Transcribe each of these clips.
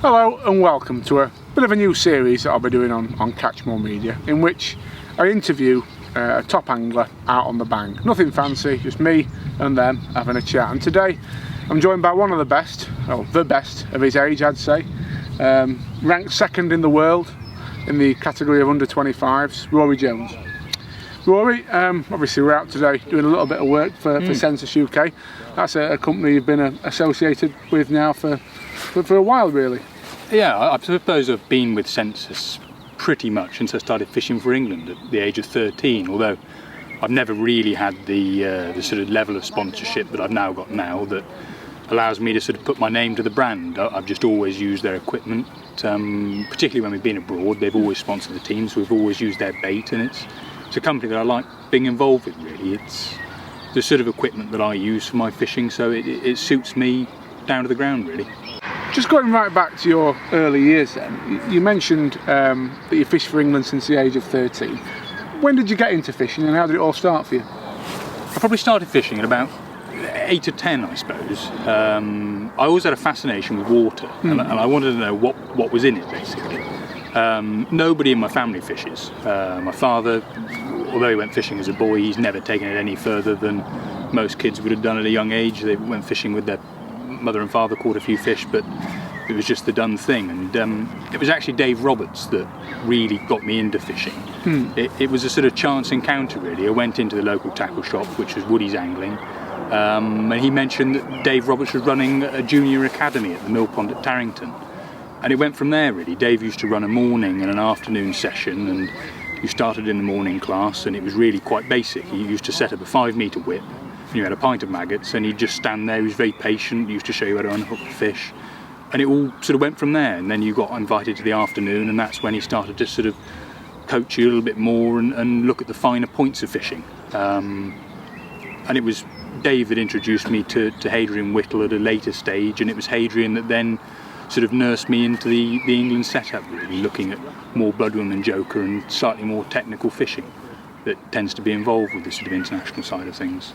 Hello and welcome to a bit of a new series that I'll be doing on Catch More Media, in which I interview a top angler out on the bank. Nothing fancy, just me and them having a chat. And today I'm joined by one of the best, well, the best of his age, I'd say. Ranked second in the world in the category of under 25s, Rory Jones. Rory, obviously we're out today doing a little bit of work for Census UK. That's a company you've been associated with now for a while, really. Yeah, I suppose I've been with Census pretty much since I started fishing for England at the age of 13, although I've never really had the sort of level of sponsorship that I've now got now that allows me to sort of put my name to the brand. I've just always used their equipment, particularly when we've been abroad. They've always sponsored the teams, so we've always used their bait, and it's a company that I like being involved with, really. It's the sort of equipment that I use for my fishing, so it suits me down to the ground, really. Just going right back to your early years then, you mentioned that you fished for England since the age of 13. When did you get into fishing and how did it all start for you? I probably started fishing at about 8 or 10, I suppose. I always had a fascination with water, and I wanted to know what was in it, basically. Nobody in my family fishes. My father, although he went fishing as a boy, he's never taken it any further than most kids would have done at a young age. They went fishing with their mother and father, caught a few fish, but it was just the done thing. And it was actually Dave Roberts that really got me into fishing. It was a sort of chance encounter, really. I went into the local tackle shop, which was Woody's Angling, and he mentioned that Dave Roberts was running a junior academy at the Mill Pond at Tarrington. And it went from there, really. Dave used to run a morning and an afternoon session, and you started in the morning class, and it was really quite basic. He used to set up a 5-metre whip, and you had a pint of maggots, and he'd just stand there. He was very patient. He used to show you how to unhook the fish, and it all sort of went from there. And then you got invited to the afternoon, and that's when he started to sort of coach you a little bit more and look at the finer points of fishing. And it was Dave that introduced me to Hadrian Whittle at a later stage, and it was Hadrian that then sort of nursed me into the England setup, really, looking at more bloodworm and joker and slightly more technical fishing that tends to be involved with the sort of international side of things.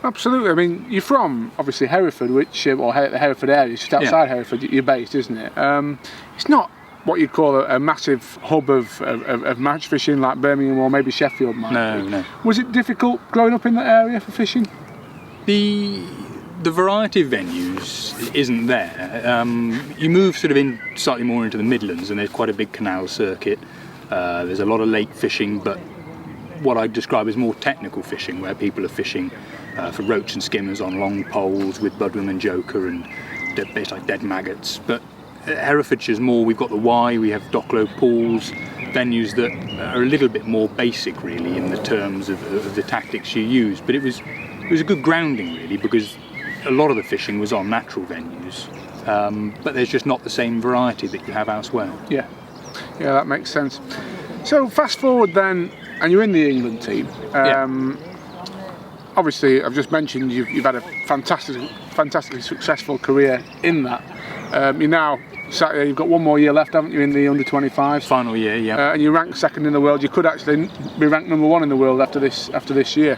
Absolutely. I mean, you're from, obviously, Hereford, or the Hereford area, just outside Hereford, you're based, isn't it? It's not what you'd call a massive hub of match fishing like Birmingham or maybe Sheffield might be. No. Was it difficult growing up in that area for fishing? The variety of venues isn't there. You move sort of in slightly more into the Midlands, and there's quite a big canal circuit. There's a lot of lake fishing, but what I'd describe as more technical fishing, where people are fishing for roach and skimmers on long poles with bloodworm and joker and bits like dead maggots. But Herefordshire's more, we've got the Y, we have Docklow pools, venues that are a little bit more basic, really, in the terms of the tactics you use. But it was a good grounding, really, because a lot of the fishing was on natural venues, but there's just not the same variety that you have elsewhere. Yeah, that makes sense. So fast forward then, and you're in the England team. Obviously, I've just mentioned you've had a fantastically successful career in that. You're now sat here, you've got one more year left, haven't you, in the under 25s? Final year, yeah. And you're ranked second in the world. You could actually be ranked number 1 in the world after this year,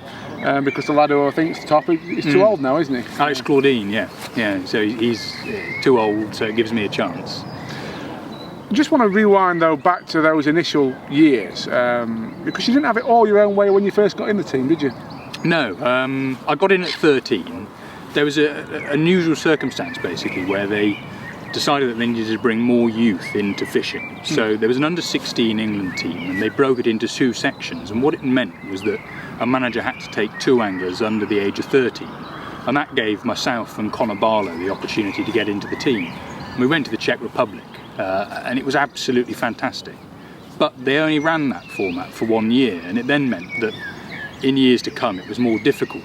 because the lad who I think is top is too old now, isn't he? Alex Claudine, yeah. So he's too old, so it gives me a chance. I just want to rewind though back to those initial years, because you didn't have it all your own way when you first got in the team, did you? No, I got in at 13. There was an unusual circumstance, basically, where they decided that they needed to bring more youth into fishing. So there was an under-16 England team, and they broke it into 2 sections, and what it meant was that a manager had to take 2 anglers under the age of 13, and that gave myself and Connor Barlow the opportunity to get into the team. And we went to the Czech Republic, and it was absolutely fantastic. But they only ran that format for 1 year, and it then meant that in years to come it was more difficult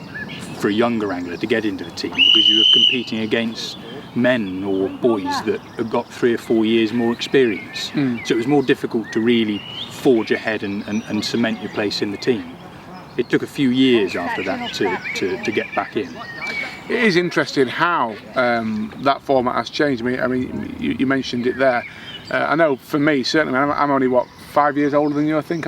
for a younger angler to get into the team, because you were competing against men or boys that had got 3 or 4 years more experience. So it was more difficult to really forge ahead and cement your place in the team. It took a few years after that to get back in. It is interesting how that format has changed. I mean, you mentioned it there. I know for me, certainly, I'm only 5 years older than you, I think.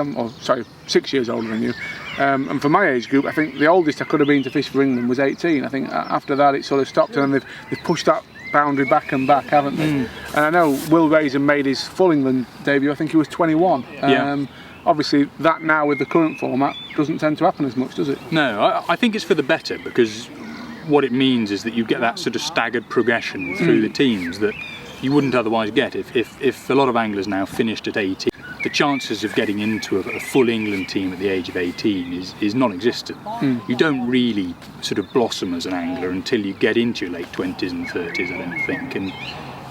6 years older than you. And for my age group, I think the oldest I could have been to fish for England was 18. I think after that it sort of stopped, and they've pushed that boundary back and back, haven't they? And I know Will Rayson made his full England debut, I think he was 21. Obviously that now with the current format doesn't tend to happen as much, does it? No, I think it's for the better, because what it means is that you get that sort of staggered progression through the teams that you wouldn't otherwise get. If a lot of anglers now finished at 18, the chances of getting into a full England team at the age of 18 is non-existent. You don't really sort of blossom as an angler until you get into your late 20s and 30s, I don't think. And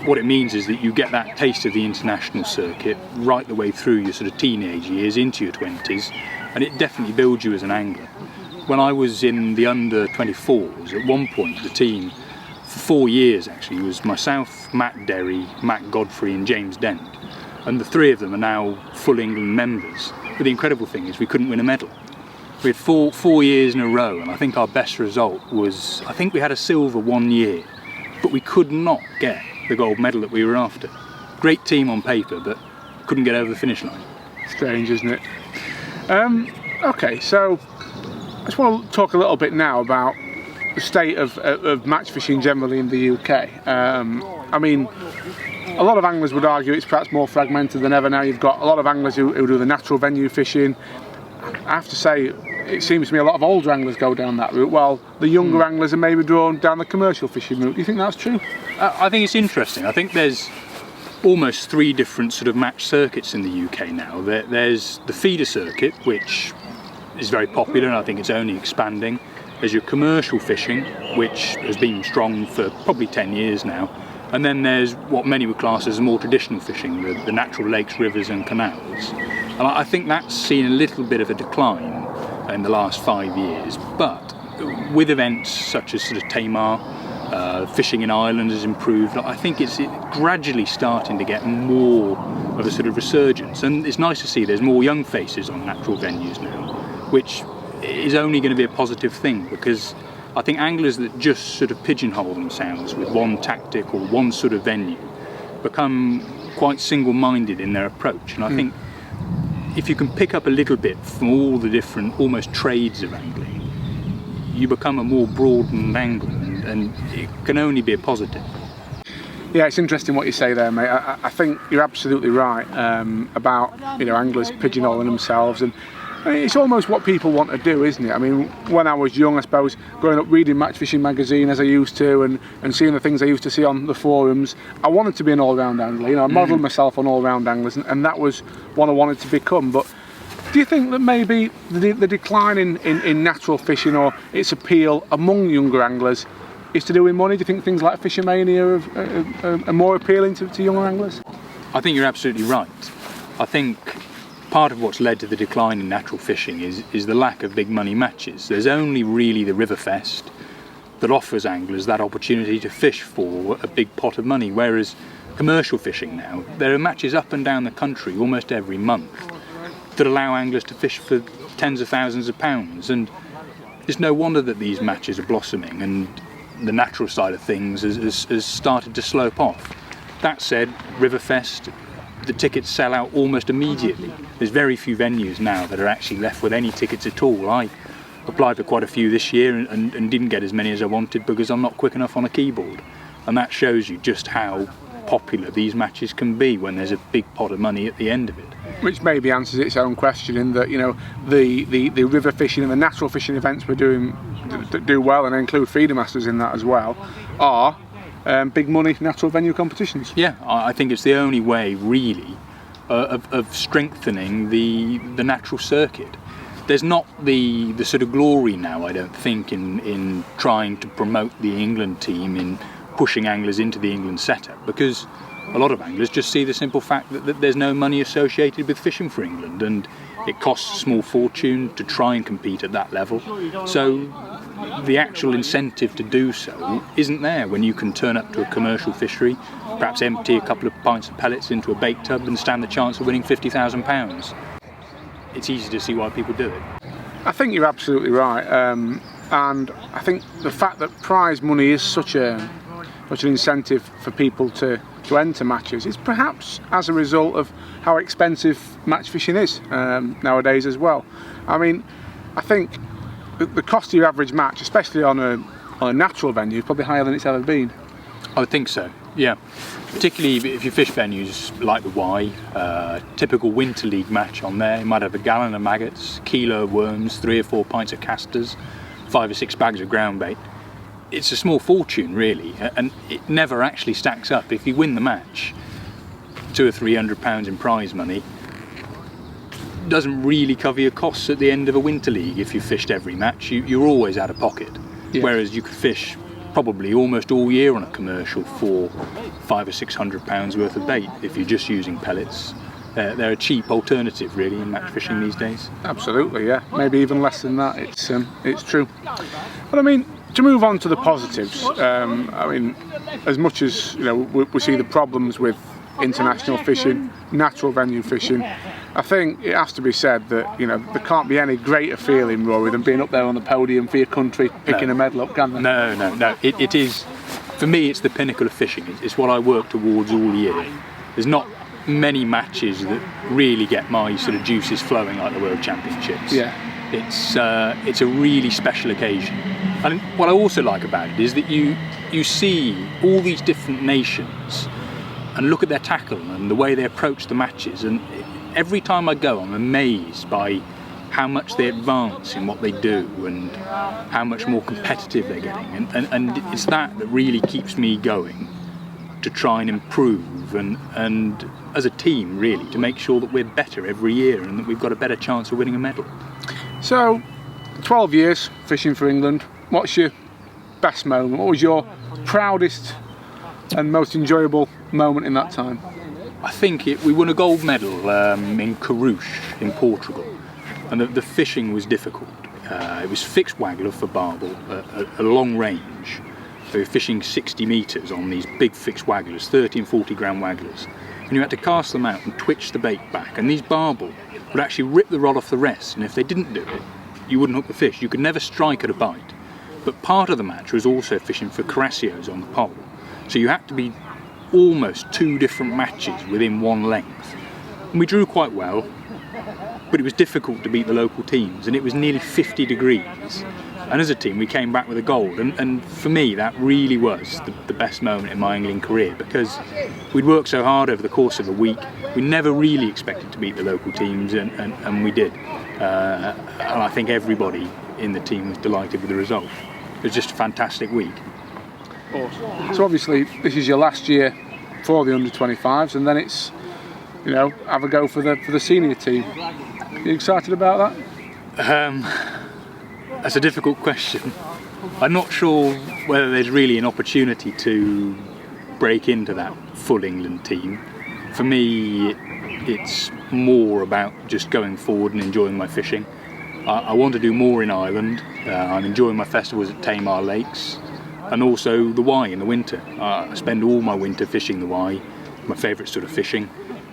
what it means is that you get that taste of the international circuit right the way through your sort of teenage years into your 20s, and it definitely builds you as an angler. When I was in the under 24s, at one point the team for 4 years actually was myself, Matt Derry, Matt Godfrey and James Dent, and the three of them are now full England members. But the incredible thing is we couldn't win a medal. We had four years in a row, and I think our best result was, I think we had a silver 1 year, but we could not get the gold medal that we were after. Great team on paper, but couldn't get over the finish line. Strange, isn't it? Okay, so I just want to talk a little bit now about the state of match fishing generally in the UK. I mean, a lot of anglers would argue it's perhaps more fragmented than ever now. You've got a lot of anglers who do the natural venue fishing. I have to say, it seems to me a lot of older anglers go down that route, while the younger anglers are maybe drawn down the commercial fishing route. Do you think that's true? I think it's interesting. I think there's almost 3 different sort of match circuits in the UK now. There's the feeder circuit, which is very popular, and I think it's only expanding. There's your commercial fishing, which has been strong for probably 10 years now. And then there's what many would class as more traditional fishing, the natural lakes, rivers and canals. And I think that's seen a little bit of a decline in the last 5 years. But with events such as sort of Tamar, fishing in Ireland has improved. I think it's gradually starting to get more of a sort of resurgence. And it's nice to see there's more young faces on natural venues now, which is only going to be a positive thing, because I think anglers that just sort of pigeonhole themselves with one tactic or one sort of venue become quite single-minded in their approach. And I think if you can pick up a little bit from all the different almost trades of angling, you become a more broadened angler, and it can only be a positive. Yeah, it's interesting what you say there, mate. I think you're absolutely right about anglers pigeonholing themselves, and I mean, it's almost what people want to do, isn't it? I mean, when I was young, I suppose, growing up reading Match Fishing magazine as I used to, and seeing the things I used to see on the forums, I wanted to be an all-round angler. I modelled myself on all-round anglers, and that was what I wanted to become. But do you think that maybe the decline in natural fishing or its appeal among younger anglers is to do with money? Do you think things like Fishermania are more appealing to younger anglers? I think you're absolutely right. I think part of what's led to the decline in natural fishing is the lack of big money matches. There's only really the Riverfest that offers anglers that opportunity to fish for a big pot of money, whereas commercial fishing now, there are matches up and down the country almost every month that allow anglers to fish for tens of thousands of pounds, and it's no wonder that these matches are blossoming and the natural side of things has started to slope off. That said, Riverfest, the tickets sell out almost immediately. There's very few venues now that are actually left with any tickets at all. I applied for quite a few this year and didn't get as many as I wanted because I'm not quick enough on a keyboard. And that shows you just how popular these matches can be when there's a big pot of money at the end of it. Which maybe answers its own question in that, the river fishing and the natural fishing events we're doing do well, and include feeder masters in that as well, are big money natural venue competitions. Yeah, I think it's the only way really of strengthening the natural circuit. There's not the sort of glory now, I don't think, in trying to promote the England team, in pushing anglers into the England setup, because a lot of anglers just see the simple fact that there's no money associated with fishing for England, and it costs a small fortune to try and compete at that level. So the actual incentive to do so isn't there when you can turn up to a commercial fishery, perhaps empty a couple of pints of pellets into a bait tub and stand the chance of winning £50,000. It's easy to see why people do it. I think you're absolutely right, and I think the fact that prize money is such an incentive for people to enter matches is perhaps as a result of how expensive match fishing is nowadays as well. I mean, I think the cost of your average match, especially on a natural venue, is probably higher than it's ever been. I would think so, yeah. Particularly if you fish venues like the Y, typical winter league match on there, you might have a gallon of maggots, kilo of worms, 3 or 4 pints of casters, 5 or 6 bags of ground bait. It's a small fortune really, and it never actually stacks up. If you win the match, £200 or £300 in prize money doesn't really cover your costs at the end of a winter league. If you fished every match, you're always out of pocket. Yeah. Whereas you could fish probably almost all year on a commercial for £500 or £600 worth of bait if you're just using pellets. They're a cheap alternative really in match fishing these days. Absolutely, yeah. Maybe even less than that. It's true. But I mean, to move on to the positives, I mean, as much as we see the problems with international fishing, natural venue fishing, I think it has to be said that there can't be any greater feeling, Rory, than being up there on the podium for your country, picking a medal up, can there? No. It is, for me, it's the pinnacle of fishing. It's what I work towards all year. There's not many matches that really get my sort of juices flowing like the World Championships. Yeah. It's a really special occasion. And what I also like about it is that you see all these different nations and look at their tackle and the way they approach the matches, and every time I go I'm amazed by how much they advance in what they do and how much more competitive they're getting, and it's that really keeps me going to try and improve and as a team really to make sure that we're better every year and that we've got a better chance of winning a medal. So 12 years fishing for England, what's your best moment? What was your proudest and most enjoyable moment in that time? I think we won a gold medal in Carouge in Portugal, and the fishing was difficult. It was fixed waggler for barbel, a long range. So you're fishing 60 metres on these big fixed wagglers, 30 and 40 gram wagglers, and you had to cast them out and twitch the bait back, and these barbel would actually rip the rod off the rest, and if they didn't do it, you wouldn't hook the fish. You could never strike at a bite. But part of the match was also fishing for carassios on the pole. So you had to be almost 2 different matches within one length. And we drew quite well, but it was difficult to beat the local teams, and it was nearly 50 degrees. And as a team we came back with a gold, and for me that really was the best moment in my angling career, because we'd worked so hard over the course of a week. We never really expected to beat the local teams, and we did. And I think everybody in the team was delighted with the result. It was just a fantastic week. So obviously this is your last year for the under-25s, and then it's have a go for the senior team. Are you excited about that? That's a difficult question. I'm not sure whether there's really an opportunity to break into that full England team. For me, it's more about just going forward and enjoying my fishing. I want to do more in Ireland. I'm enjoying my festivals at Tamar Lakes, and also the Y in the winter. I spend all my winter fishing the Y, my favourite sort of fishing.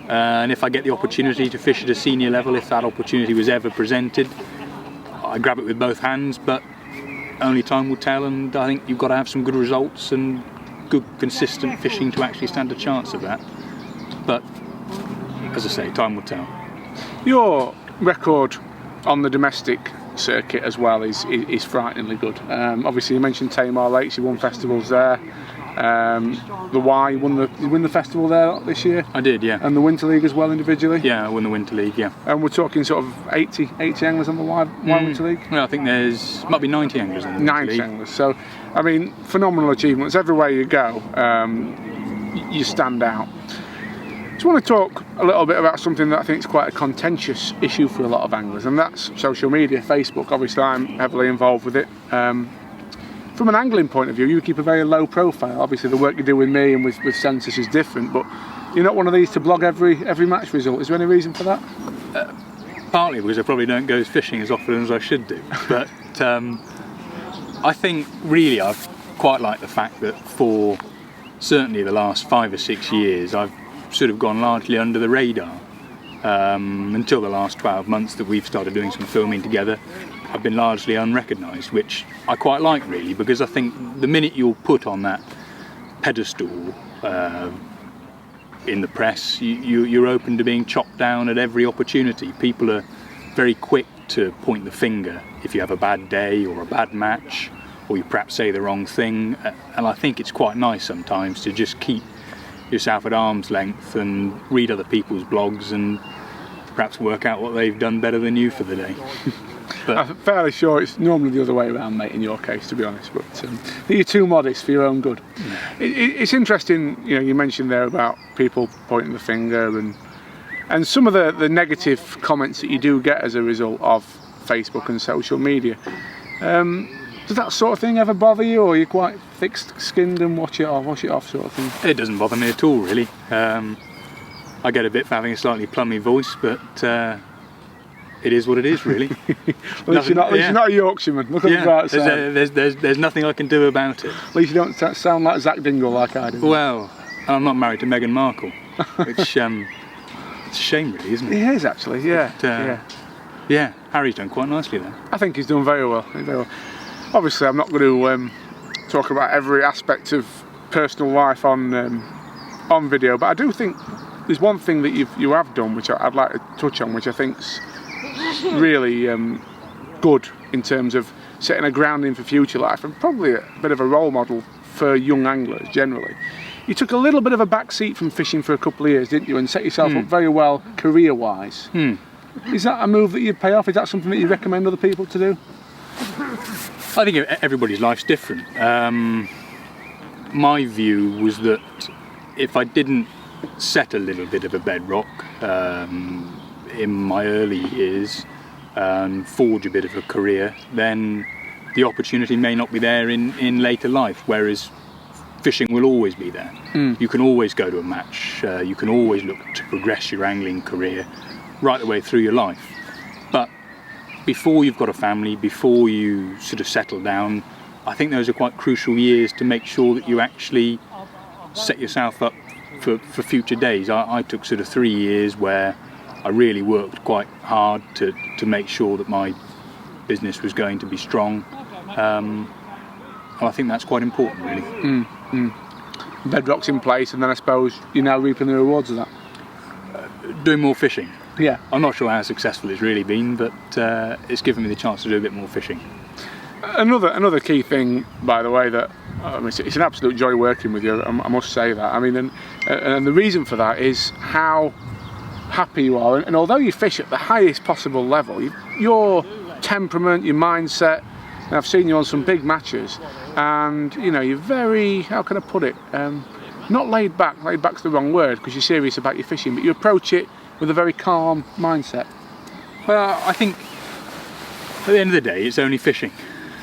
And if I get the opportunity to fish at a senior level, if that opportunity was ever presented, I grab it with both hands, but only time will tell, and I think you've got to have some good results and good consistent fishing to actually stand a chance of that. But as I say, time will tell. Your record on the domestic circuit as well is frighteningly good. Obviously you mentioned Tamar Lakes, you won festivals there. The Y, you won the festival there this year? I did, yeah. And the Winter League as well individually? Yeah, I won the Winter League, yeah. And we're talking sort of 80 anglers on the Y Winter League? Well, I think might be 90 anglers on the Winter League. 90 anglers, so I mean, phenomenal achievements. Everywhere you go, you stand out. I want to talk a little bit about something that I think is quite a contentious issue for a lot of anglers, and that's social media, Facebook. Obviously I'm heavily involved with it. From an angling point of view, you keep a very low profile. Obviously the work you do with me and with Census is different, but you're not one of these to blog every match result. Is there any reason for that? Partly because I probably don't go fishing as often as I should do, but I think really I've quite liked the fact that for certainly the last 5 or 6 years I've sort of gone largely under the radar until the last 12 months that we've started doing some filming together. I've been largely unrecognised, which I quite like really, because I think the minute you're put on that pedestal in the press, you're open to being chopped down at every opportunity. People are very quick to point the finger if you have a bad day or a bad match, or you perhaps say the wrong thing. And I think it's quite nice sometimes to just keep yourself at arm's length and read other people's blogs and perhaps work out what they've done better than you for the day. But I'm fairly sure it's normally the other way around, mate, in your case, to be honest, but you're too modest for your own good. It's interesting, you know, you mentioned there about people pointing the finger and some of the negative comments that you do get as a result of Facebook and social media. Does that sort of thing ever bother you, or are you quite thick-skinned and wash it off sort of thing? it doesn't bother me at all, really. I get a bit for having a slightly plummy voice, but it is what it is, really. At least you're not a Yorkshireman. Look at the bright side. There's nothing I can do about it. At least you don't sound like Zach Dingle like I do. Well, I'm not married to Meghan Markle, which it's a shame, really, isn't it? He is, actually, yeah. But, yeah, Harry's done quite nicely there. I think he's done very well. Obviously, I'm not going to talk about every aspect of personal life on video, but I do think there's one thing that you have done, which I'd like to touch on, which I think's really good in terms of setting a grounding for future life, and probably a bit of a role model for young anglers generally. You took a little bit of a back seat from fishing for a couple of years, didn't you, and set yourself up very well career-wise. Is that a move that you'd pay off? Is that something that you recommend other people to do? I think everybody's life's different. My view was that if I didn't set a little bit of a bedrock in my early years and forge a bit of a career, then the opportunity may not be there in later life, whereas fishing will always be there. You can always go to a match, you can always look to progress your angling career right the way through your life. But before you've got a family, before you sort of settle down, I think those are quite crucial years to make sure that you actually set yourself up for future days. I took sort of 3 years where I really worked quite hard to make sure that my business was going to be strong. And I think that's quite important, really. Bedrock's in place, and then I suppose you're now reaping the rewards of that. Doing more fishing. Yeah. I'm not sure how successful it's really been, but it's given me the chance to do a bit more fishing. Another key thing, by the way, that it's an absolute joy working with you. I must say that. I mean, and the reason for that is how happy you are. And although you fish at the highest possible level, your temperament, your mindset. And I've seen you on some big matches, and you know you're very, how can I put it? Not laid back. Laid back's the wrong word because you're serious about your fishing, but you approach it with a very calm mindset. Well, I think at the end of the day, it's only fishing,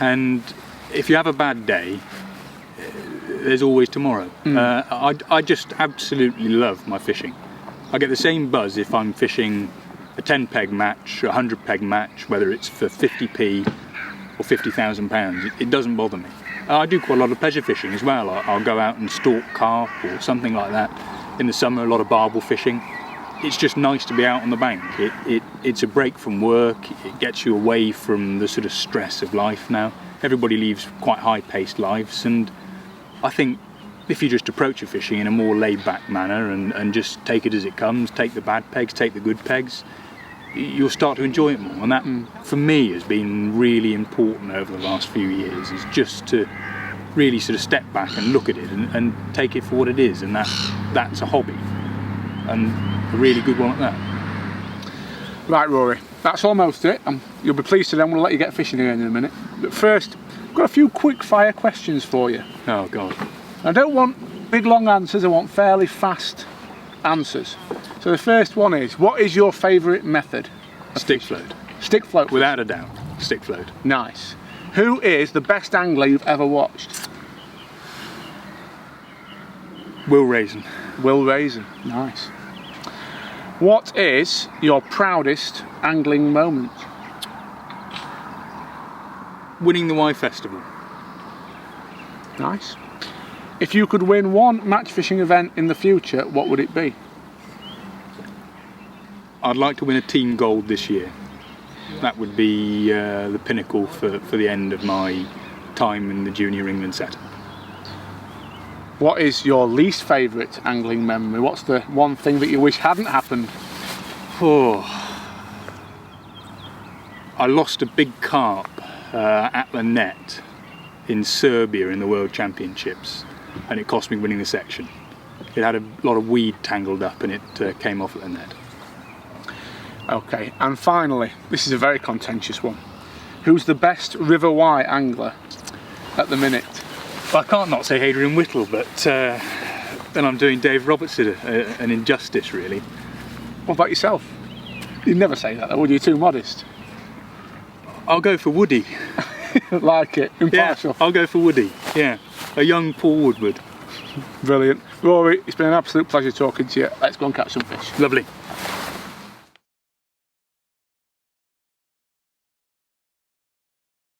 and if you have a bad day, there's always tomorrow. I just absolutely love my fishing. I get the same buzz if I'm fishing a 10 peg match, a 100 peg match, whether it's for 50p or £50,000. It doesn't bother me. I do quite a lot of pleasure fishing as well. I'll go out and stalk carp or something like that. In the summer, a lot of barbel fishing. It's just nice to be out on the bank. It's a break from work. It gets you away from the sort of stress of life now. Everybody leads quite high-paced lives, and I think if you just approach your fishing in a more laid-back manner and just take it as it comes, take the bad pegs, take the good pegs, you'll start to enjoy it more. And that, for me, has been really important over the last few years, is just to really sort of step back and look at it and take it for what it is, and that's a hobby, and a really good one at that. Right, Rory, that's almost it. You'll be pleased to know I'm going to let you get fishing again in a minute. But first, I've got a few quick fire questions for you. Oh, God. I don't want big long answers, I want fairly fast answers. So the first one is, what is your favourite method? Stick float. Stick float. Without a doubt, stick float. Nice. Who is the best angler you've ever watched? Will Raisin. Will Raisin. Nice. What is your proudest angling moment? Winning the Y Festival. Nice. If you could win one match fishing event in the future, what would it be? I'd like to win a team gold this year. That would be the pinnacle for the end of my time in the junior England setup. What is your least favourite angling memory? What's the one thing that you wish hadn't happened? Oh, I lost a big carp at the net in Serbia in the World Championships, and it cost me winning the section. It had a lot of weed tangled up and it came off at the net. Okay, and finally, this is a very contentious one. Who's the best River Wye angler at the minute? Well, I can't not say Hadrian Whittle, but then I'm doing Dave Robertson an injustice, really. What about yourself? You'd never say that, though, would you? Too modest. I'll go for Woody. Like it, impartial. Yeah, I'll go for Woody, yeah. A young Paul Woodward. Brilliant. Rory, it's been an absolute pleasure talking to you. Let's go and catch some fish. Lovely.